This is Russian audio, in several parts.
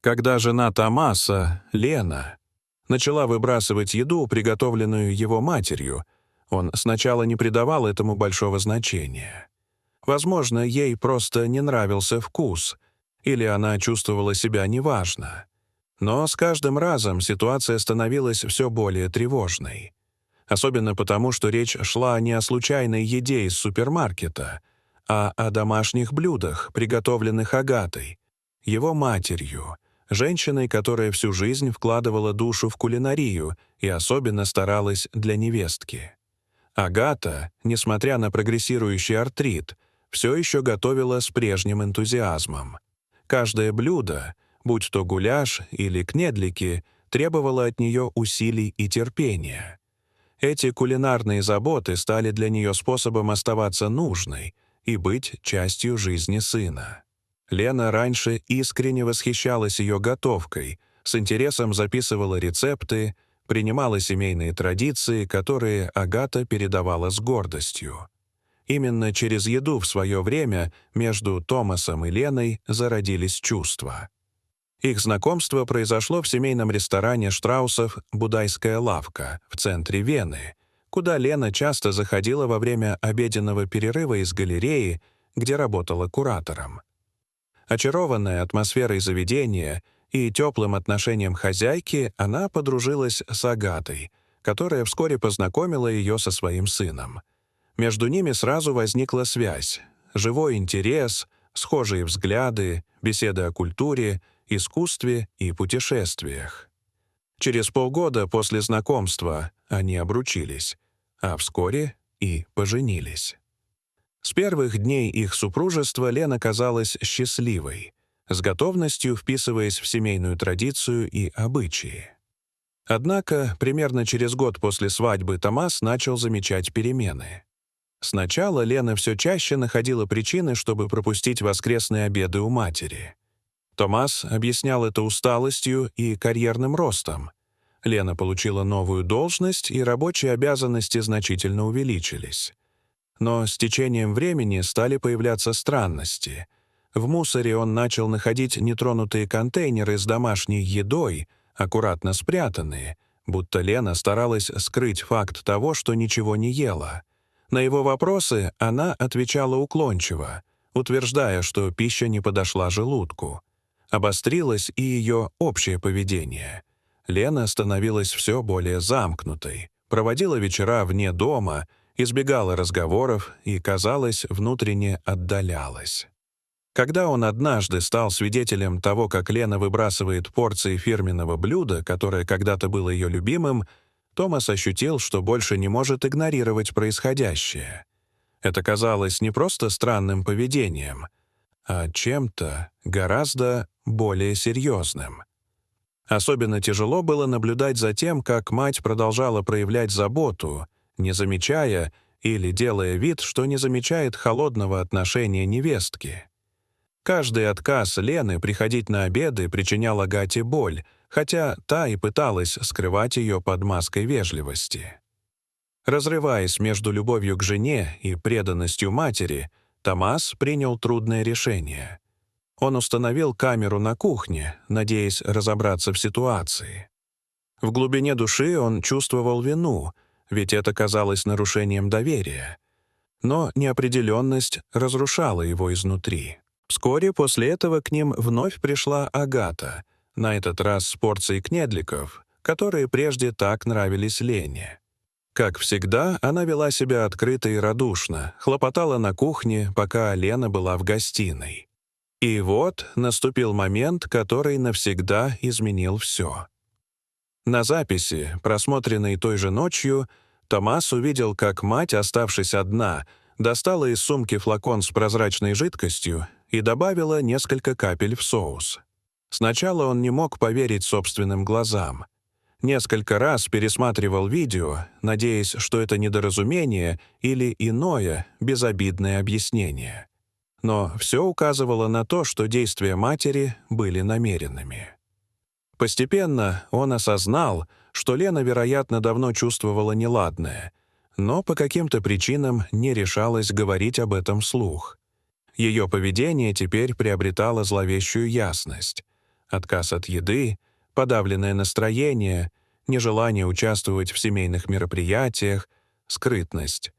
Когда жена Томаса, Лена, начала выбрасывать еду, приготовленную его матерью, он сначала не придавал этому большого значения. Возможно, ей просто не нравился вкус, или она чувствовала себя неважно. Но с каждым разом ситуация становилась все более тревожной. Особенно потому, что речь шла не о случайной еде из супермаркета, а о домашних блюдах, приготовленных Агатой, его матерью, женщиной, которая всю жизнь вкладывала душу в кулинарию и особенно старалась для невестки. Агата, несмотря на прогрессирующий артрит, все еще готовила с прежним энтузиазмом. Каждое блюдо, будь то гуляш или кнедлики, требовало от нее усилий и терпения. Эти кулинарные заботы стали для нее способом оставаться нужной и быть частью жизни сына. Лена раньше искренне восхищалась ее готовкой, с интересом записывала рецепты, принимала семейные традиции, которые Агата передавала с гордостью. Именно через еду в свое время между Томасом и Леной зародились чувства. Их знакомство произошло в семейном ресторане Штраусов «Будайская лавка» в центре Вены, куда Лена часто заходила во время обеденного перерыва из галереи, где работала куратором. Очарованная атмосферой заведения и теплым отношением хозяйки, она подружилась с Агатой, которая вскоре познакомила ее со своим сыном. Между ними сразу возникла связь, живой интерес, схожие взгляды, беседы о культуре, искусстве и путешествиях. Через полгода после знакомства они обручились, а вскоре и поженились. С первых дней их супружества Лена казалась счастливой, с готовностью вписываясь в семейную традицию и обычаи. Однако, примерно через год после свадьбы Томас начал замечать перемены. Сначала Лена все чаще находила причины, чтобы пропустить воскресные обеды у матери. Томас объяснял это усталостью и карьерным ростом. Лена получила новую должность, и рабочие обязанности значительно увеличились. Но с течением времени стали появляться странности. В мусоре он начал находить нетронутые контейнеры с домашней едой, аккуратно спрятанные, будто Лена старалась скрыть факт того, что ничего не ела. На его вопросы она отвечала уклончиво, утверждая, что пища не подошла желудку. Обострилось и ее общее поведение. Лена становилась все более замкнутой, проводила вечера вне дома, избегала разговоров и, казалось, внутренне отдалялась. Когда он однажды стал свидетелем того, как Лена выбрасывает порции фирменного блюда, которое когда-то было ее любимым, Томас ощутил, что больше не может игнорировать происходящее. Это казалось не просто странным поведением, а чем-то гораздо более серьезным. Особенно тяжело было наблюдать за тем, как мать продолжала проявлять заботу, не замечая или делая вид, что не замечает холодного отношения невестки. Каждый отказ Лены приходить на обеды причинял Агате боль, хотя та и пыталась скрывать ее под маской вежливости. Разрываясь между любовью к жене и преданностью матери, Томас принял трудное решение. Он установил камеру на кухне, надеясь разобраться в ситуации. В глубине души он чувствовал вину, ведь это казалось нарушением доверия. Но неопределенность разрушала его изнутри. Вскоре после этого к ним вновь пришла Агата, на этот раз с порцией кнедликов, которые прежде так нравились Лене. Как всегда, она вела себя открыто и радушно, хлопотала на кухне, пока Лена была в гостиной. И вот наступил момент, который навсегда изменил все. На записи, просмотренной той же ночью, Томас увидел, как мать, оставшись одна, достала из сумки флакон с прозрачной жидкостью и добавила несколько капель в соус. Сначала он не мог поверить собственным глазам. Несколько раз пересматривал видео, надеясь, что это недоразумение или иное, безобидное объяснение. Но все указывало на то, что действия матери были намеренными. Постепенно он осознал, что Лена, вероятно, давно чувствовала неладное, но по каким-то причинам не решалась говорить об этом вслух. Ее поведение теперь приобретало зловещую ясность. отказ от еды, подавленное настроение, нежелание участвовать в семейных мероприятиях, скрытность.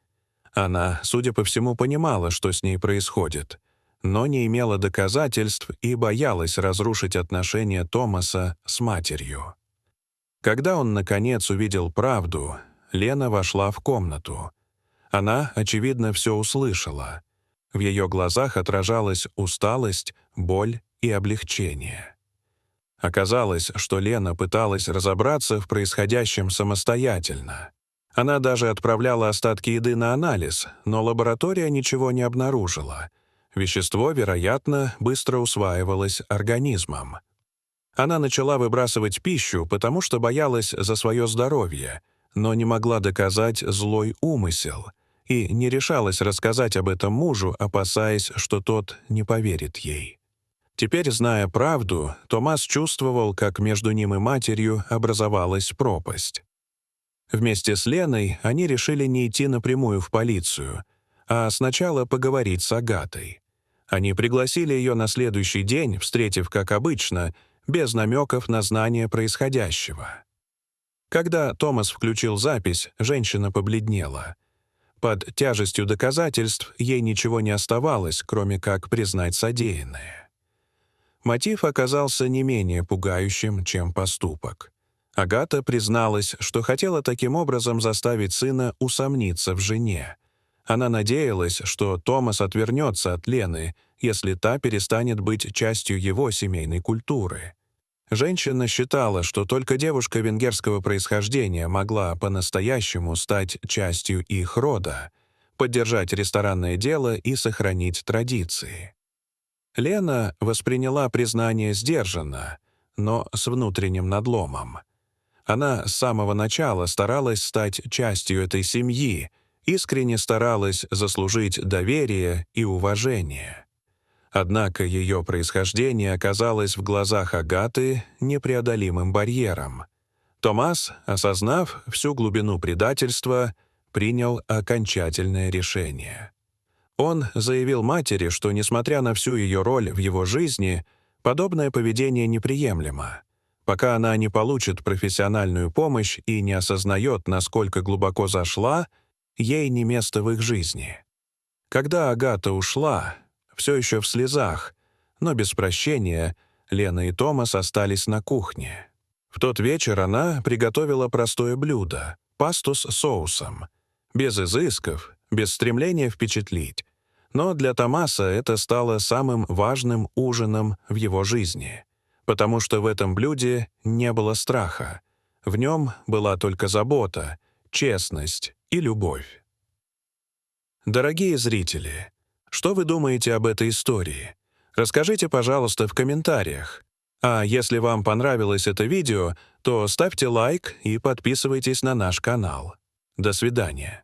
Она, судя по всему, понимала, что с ней происходит, но не имела доказательств и боялась разрушить отношения Томаса с матерью. Когда он, наконец, увидел правду, Лена вошла в комнату. Она, очевидно, все услышала. В ее глазах отражалась усталость, боль и облегчение. Оказалось, что Лена пыталась разобраться в происходящем самостоятельно. Она даже отправляла остатки еды на анализ, но лаборатория ничего не обнаружила. Вещество, вероятно, быстро усваивалось организмом. Она начала выбрасывать пищу, потому что боялась за свое здоровье, но не могла доказать злой умысел и не решалась рассказать об этом мужу, опасаясь, что тот не поверит ей. Теперь, зная правду, Томас чувствовал, как между ним и матерью образовалась пропасть. Вместе с Леной они решили не идти напрямую в полицию, а сначала поговорить с Агатой. Они пригласили ее на следующий день, встретив, как обычно, без намеков на знание происходящего. Когда Томас включил запись, женщина побледнела. Под тяжестью доказательств ей ничего не оставалось, кроме как признать содеянное. Мотив оказался не менее пугающим, чем поступок. Агата призналась, что хотела таким образом заставить сына усомниться в жене. Она надеялась, что Томас отвернется от Лены, если та перестанет быть частью его семейной культуры. Женщина считала, что только девушка венгерского происхождения могла по-настоящему стать частью их рода, поддержать ресторанное дело и сохранить традиции. Лена восприняла признание сдержанно, но с внутренним надломом. Она с самого начала старалась стать частью этой семьи, искренне старалась заслужить доверие и уважение. Однако ее происхождение оказалось в глазах Агаты непреодолимым барьером. Томас, осознав всю глубину предательства, принял окончательное решение. Он заявил матери, что, несмотря на всю ее роль в его жизни, подобное поведение неприемлемо. Пока она не получит профессиональную помощь и не осознает, насколько глубоко зашла, ей не место в их жизни. Когда Агата ушла, все еще в слезах, но без прощения, Лена и Томас остались на кухне. В тот вечер она приготовила простое блюдо — пасту с соусом. Без изысков, без стремления впечатлить. Но для Томаса это стало самым важным ужином в его жизни, потому что в этом блюде не было страха. В нем была только забота, честность и любовь. Дорогие зрители, что вы думаете об этой истории? Расскажите, пожалуйста, в комментариях. А если вам понравилось это видео, то ставьте лайк и подписывайтесь на наш канал. До свидания.